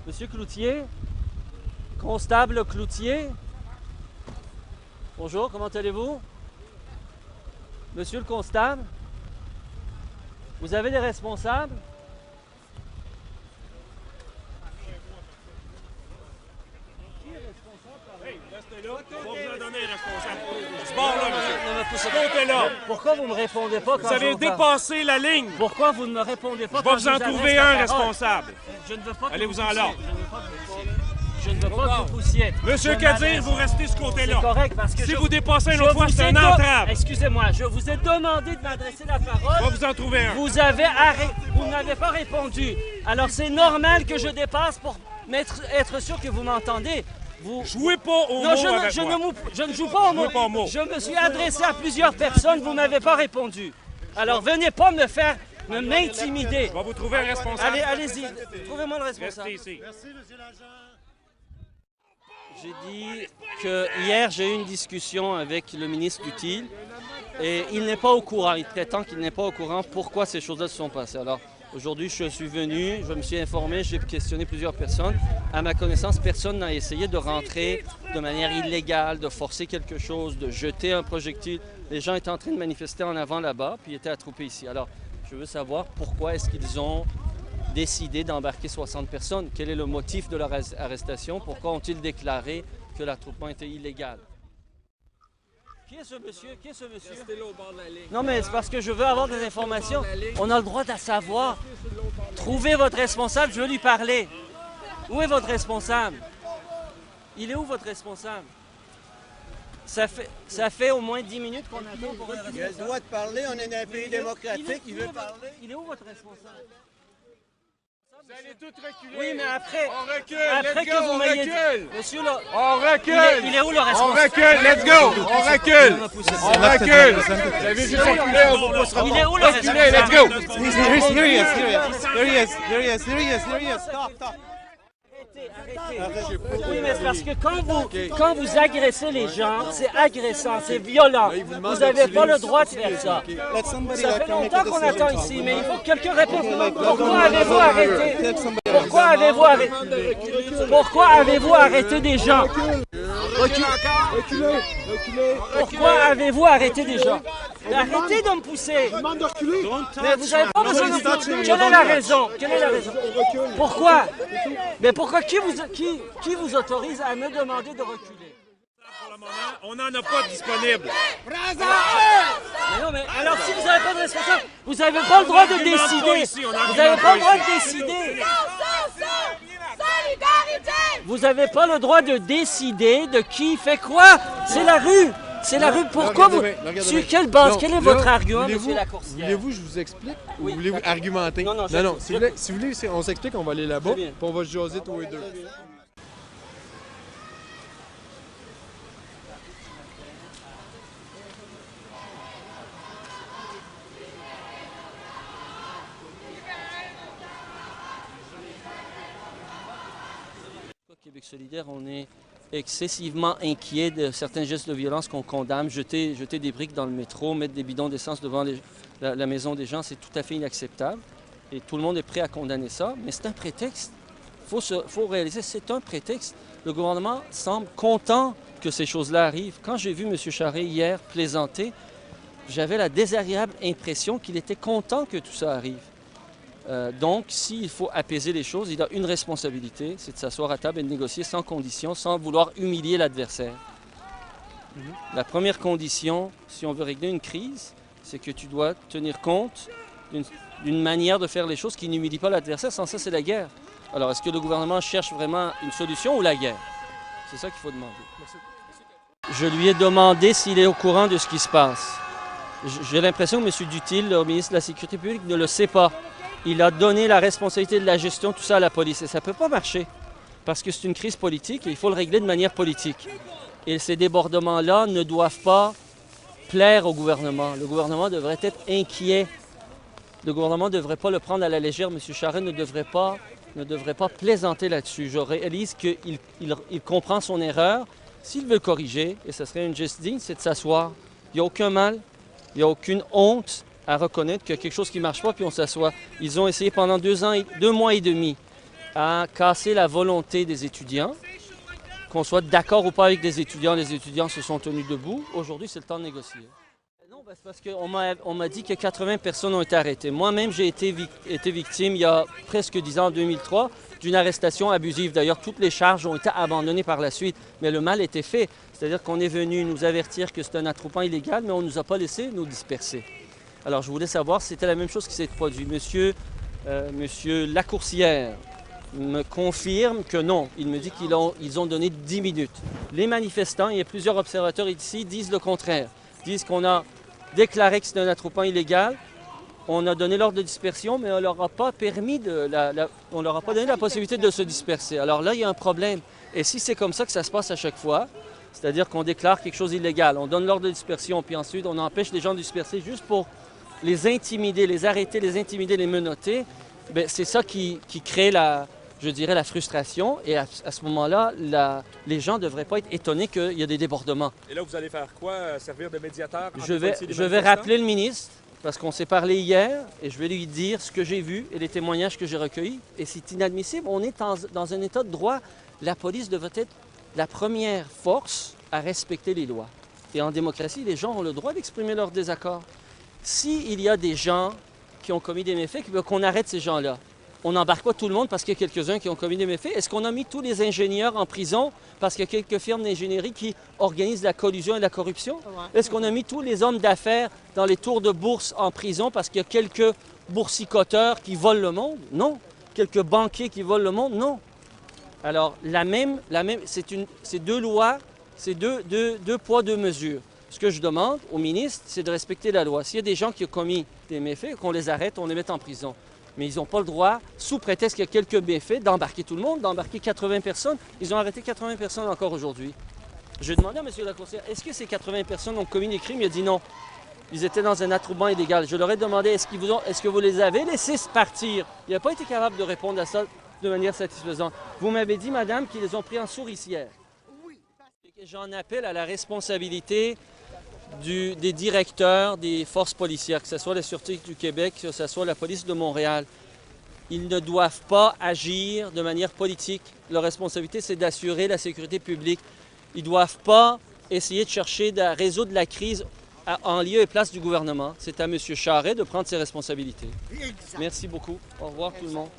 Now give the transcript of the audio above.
Monsieur Cloutier, constable Cloutier. Bonjour, comment allez-vous? Monsieur le constable, vous avez des responsables? Restez là, on va vous en donner responsable. Ce bord-là, monsieur. Ce côté-là. Pourquoi vous ne me répondez pas quand Vous avez dépassé la ligne. Pourquoi vous ne me répondez pas Je vais quand vous en adresse trouver la un parole? responsable. Je ne veux pas que Allez-vous vous en là. Je ne veux pas que vous poussiez. Monsieur Kadir, vous restez ce côté-là. C'est correct parce que Si vous dépassez une autre fois, c'est un entrave. Excusez-moi, je vous ai demandé de m'adresser la Je parole. vais vous en trouver un. Vous n'avez pas répondu. Alors c'est normal que je dépasse pour être sûr que vous m'entendez. Jouez pas au Non, mot je avec moi. je ne joue pas au Jouez pas au mot. mot. Je me suis adressé à plusieurs personnes, vous n'avez pas répondu. Alors venez pas m'intimider. Je vais vous trouver un responsable. Allez-y, trouvez-moi le responsable. Restez ici. Merci, monsieur l'agent. J'ai dit que hier j'ai eu une discussion avec le ministre Dutil et il n'est pas au courant, il prétend qu'il n'est pas au courant pourquoi ces choses-là se sont passées. Alors aujourd'hui je suis venu, je me suis informé, j'ai questionné plusieurs personnes. À ma connaissance, personne n'a essayé de rentrer de manière illégale, de forcer quelque chose, de jeter un projectile. Les gens étaient en train de manifester en avant là-bas, puis ils étaient attroupés ici. Alors je veux savoir pourquoi est-ce qu'ils ont décidé d'embarquer 60 personnes. Quel est le motif de leur arrestation? Pourquoi ont-ils déclaré que l'attroupement était illégal? Qui est ce monsieur? Qui est ce monsieur? Restez là au bord de la ligne. Non, mais c'est parce que je veux avoir des informations. On a le droit de savoir. Trouvez votre responsable, je veux lui parler. Où est votre responsable? Il est où votre responsable? Ça fait au moins 10 minutes qu'on attend pour un responsable. Il a le droit de parler, on est dans un pays démocratique, il veut parler. Il est où votre responsable? Vous allez tous reculer. Oui, mais après... On recule, Après let's que go, vous on m'ayez dit... recule. Monsieur, là... On recule. Il est où le On responsable? recule, let's go. On recule. On recule. Vous avez vu reculer, on va pas se Il est où le reculer, let's responsable? go. Arrêtez. Oui, mais c'est parce que quand vous agressez les gens, c'est agressant, c'est violent. Vous n'avez pas le droit de faire ça. Ça fait longtemps qu'on attend ici, mais il faut que quelqu'un réponde. Pourquoi avez-vous arrêté? Pourquoi avez-vous arrêté des gens? Pourquoi avez-vous arrêté des gens? Arrêtez de me pousser. Mais vous n'avez pas besoin de me pousser. Quelle est la raison? Pourquoi? Mais pourquoi? Qui vous autorise à me demander de reculer? Pour le moment, on n'en a pas disponible. Mais non, mais alors si vous n'avez pas de responsable, vous n'avez pas le droit de décider. Vous n'avez pas le droit de décider. Vous n'avez pas le droit de décider de qui fait quoi. C'est la rue. C'est la rue. Pourquoi vous... Sur quelle base? Quel est votre argument, monsieur Lacourcière? Voulez-vous que je vous explique ou Oui. voulez-vous argumenter? Non, Si vous voulez, on s'explique, on va aller là-bas, Très bien. puis on va se jaser tous les deux. Québec solidaire, on est excessivement inquiet de certains gestes de violence qu'on condamne. Jeter des briques dans le métro, mettre des bidons d'essence devant la maison des gens, c'est tout à fait inacceptable. Et tout le monde est prêt à condamner ça, mais c'est un prétexte. Il faut réaliser, c'est un prétexte. Le gouvernement semble content que ces choses-là arrivent. Quand j'ai vu M. Charest hier plaisanter, j'avais la désagréable impression qu'il était content que tout ça arrive. Donc, s'il faut apaiser les choses, il a une responsabilité, c'est de s'asseoir à table et de négocier sans condition, sans vouloir humilier l'adversaire. La première condition, si on veut régler une crise, c'est que tu dois tenir compte d'une manière de faire les choses qui n'humilie pas l'adversaire. Sans ça, c'est la guerre. Alors, est-ce que le gouvernement cherche vraiment une solution ou la guerre? C'est ça qu'il faut demander. Je lui ai demandé s'il est au courant de ce qui se passe. J'ai l'impression que M. Dutil, le ministre de la Sécurité publique, ne le sait pas. Il a donné la responsabilité de la gestion, tout ça à la police. Et ça ne peut pas marcher, parce que c'est une crise politique et il faut le régler de manière politique. Et ces débordements-là ne doivent pas plaire au gouvernement. Le gouvernement devrait être inquiet. Le gouvernement ne devrait pas le prendre à la légère. M. Charest ne devrait pas plaisanter là-dessus. Je réalise qu'il comprend son erreur. S'il veut corriger, et ce serait une geste digne, c'est de s'asseoir. Il n'y a aucun mal, il n'y a aucune honte à reconnaître qu'il y a quelque chose qui ne marche pas, puis on s'assoit. Ils ont essayé pendant 2 mois et demi. a cassé la volonté des étudiants. Qu'on soit d'accord ou pas avec les étudiants se sont tenus debout. Aujourd'hui, c'est le temps de négocier. Non, c'est parce qu'on m'a dit que 80 personnes ont été arrêtées. Moi-même, j'ai été victime il y a presque 10 ans, en 2003, d'une arrestation abusive. D'ailleurs, toutes les charges ont été abandonnées par la suite, mais le mal était fait. C'est-à-dire qu'on est venu nous avertir que c'est un attroupement illégal, mais on ne nous a pas laissé nous disperser. Alors, je voulais savoir si c'était la même chose qui s'est produite. Monsieur Lacourcière me confirme que non. Il me dit qu'ils ont donné 10 minutes. Les manifestants, il y a plusieurs observateurs ici, disent le contraire. Disent qu'on a déclaré que c'était un attroupement illégal, on a donné l'ordre de dispersion, mais on ne leur a pas permis on leur a pas donné la possibilité de se disperser. Alors là, il y a un problème. Et si c'est comme ça que ça se passe à chaque fois, c'est-à-dire qu'on déclare quelque chose d'illégal, on donne l'ordre de dispersion, puis ensuite on empêche les gens de disperser juste pour les intimider, les arrêter, les intimider, les menotter, bien, c'est ça qui crée la frustration. Et à ce moment-là, les gens ne devraient pas être étonnés qu'il y a des débordements. Et là, vous allez faire quoi? Servir de médiateur? Je vais rappeler le ministre, parce qu'on s'est parlé hier, et je vais lui dire ce que j'ai vu et les témoignages que j'ai recueillis. Et c'est inadmissible. On est dans un état de droit. La police devrait être la première force à respecter les lois. Et en démocratie, les gens ont le droit d'exprimer leur désaccord. S'il y a des gens qui ont commis des méfaits, qu'on arrête ces gens-là. On n'embarque pas tout le monde parce qu'il y a quelques-uns qui ont commis des méfaits. Est-ce qu'on a mis tous les ingénieurs en prison parce qu'il y a quelques firmes d'ingénierie qui organisent la collusion et la corruption? Est-ce qu'on a mis tous les hommes d'affaires dans les tours de bourse en prison parce qu'il y a quelques boursicoteurs qui volent le monde? Non. Quelques banquiers qui volent le monde? Non. Alors, c'est deux lois, c'est deux poids, deux mesures. Ce que je demande au ministre, c'est de respecter la loi. S'il y a des gens qui ont commis des méfaits, qu'on les arrête, on les met en prison. Mais ils n'ont pas le droit, sous prétexte qu'il y a quelques méfaits, d'embarquer tout le monde, d'embarquer 80 personnes. Ils ont arrêté 80 personnes encore aujourd'hui. J'ai demandé à M. Lacourcière, est-ce que ces 80 personnes ont commis des crimes? Il a dit non. Ils étaient dans un attroupement illégal. Je leur ai demandé, est-ce que vous les avez laissés partir? Il n'a pas été capable de répondre à ça de manière satisfaisante. Vous m'avez dit, madame, qu'ils les ont pris en souricière. Oui. J'en appelle à la responsabilité des directeurs des forces policières, que ce soit la Sûreté du Québec, que ce soit la police de Montréal. Ils ne doivent pas agir de manière politique. Leur responsabilité, c'est d'assurer la sécurité publique. Ils ne doivent pas essayer de chercher de résoudre la crise en lieu et place du gouvernement. C'est à M. Charest de prendre ses responsabilités. Merci beaucoup. Au revoir tout le monde.